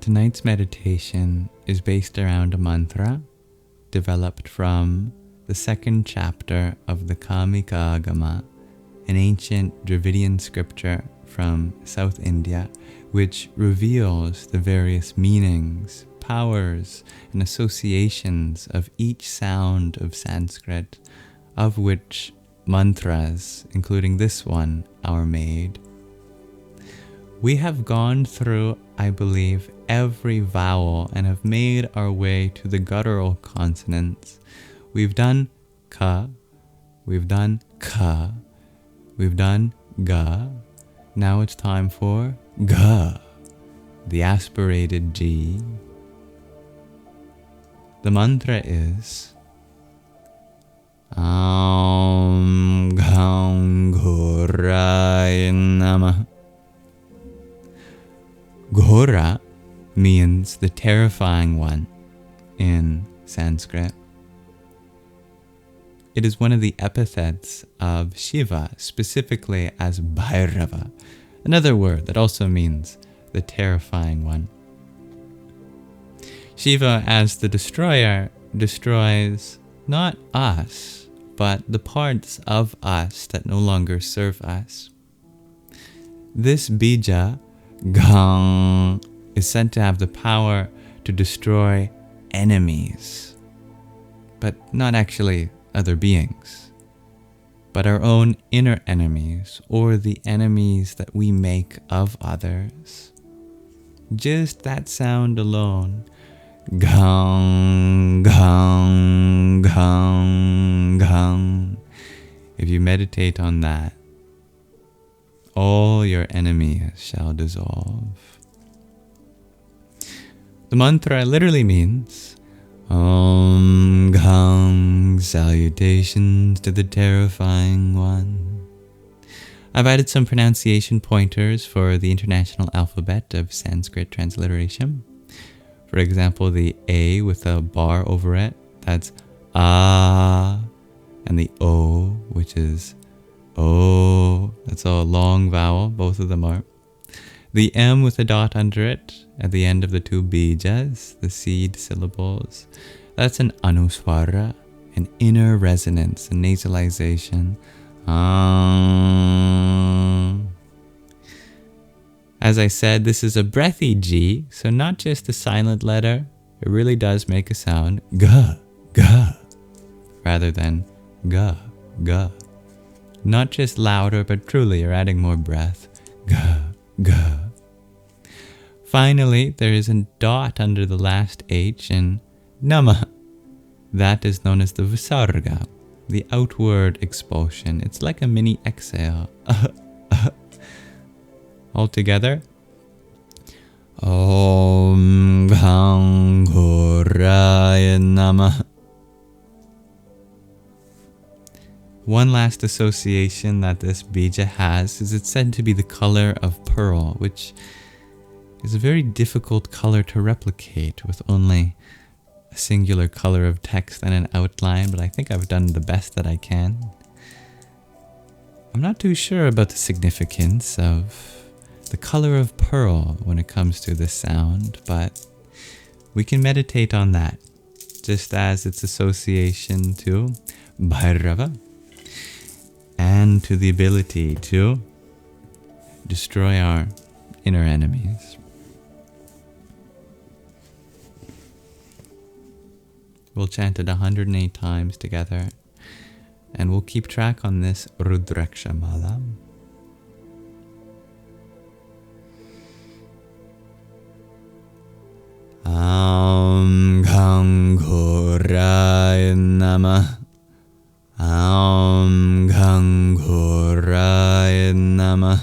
Tonight's meditation is based around a mantra developed from the second chapter of the Gham, an ancient Dravidian scripture from South India, which reveals the various meanings, powers, and associations of each sound of Sanskrit, of which mantras, including this one, are made. We have gone through, I believe, every vowel and have made our way to the guttural consonants. We've done ka, we've done ka, we've done ga. Now it's time for ga, the aspirated G. The mantra is Gham Ghoraya Namah. Ghora means the terrifying one in Sanskrit. It is one of the epithets of Shiva, specifically as Bhairava, another word that also means the terrifying one. Shiva, as the destroyer, destroys not us, but the parts of us that no longer serve us. This bija, Gham, is said to have the power to destroy enemies, but not actually other beings, but our own inner enemies, or the enemies that we make of others. Just that sound alone, Gham, Gham, Gham, Gham. If you meditate on that, all your enemies shall dissolve. The mantra literally means Om Gham, salutations to the terrifying one. I've added some pronunciation pointers for the international alphabet of Sanskrit transliteration. For example, the A with a bar over it, that's A, and the O, which is O, that's a long vowel, both of them are. The M with a dot under it, at the end of the two bijas, the seed syllables, that's an anuswara, an inner resonance, a nasalization. As I said, this is a breathy G, so not just a silent letter, it really does make a sound, ga, ga, rather than ga, ga. Not just louder, but truly you're adding more breath, ga, ga. Finally, there is a dot under the last H in Namah. That is known as the visarga, the outward expulsion. It's like a mini exhale. All together. Om Gham Ghoraya Namah. One last association that this bija has is it's said to be the color of pearl, which is a very difficult color to replicate with only a singular color of text and an outline, but I think I've done the best that I can. I'm not too sure about the significance of the color of pearl when it comes to this sound, but we can meditate on that, just as its association to Bhairava and to the ability to destroy our inner enemies. We'll chant it 108 times together, and we'll keep track on this Rudraksha Mala. Om Gham Ghoraya Namah. Om Gham Ghoraya Namah.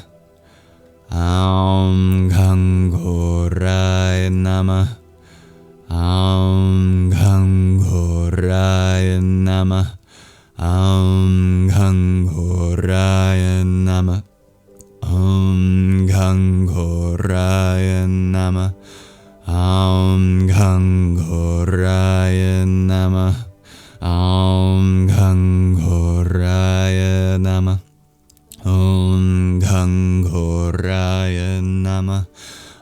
Om Gham Ghoraya Namah. Om Gham Ghoraya Namah. Om Gham Ghoraya Namah. Om Gham Ghoraya Namah. Om Gham Ghoraya Namah. Om Gham Ghoraya Namah. Om Gham Ghoraya Namah.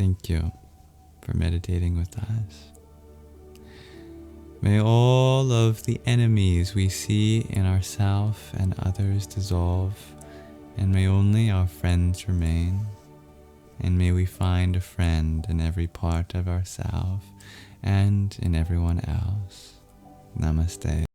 Thank you for meditating with us. May all of the enemies we see in ourselves and others dissolve, and may only our friends remain. And may we find a friend in every part of ourselves and in everyone else. Namaste.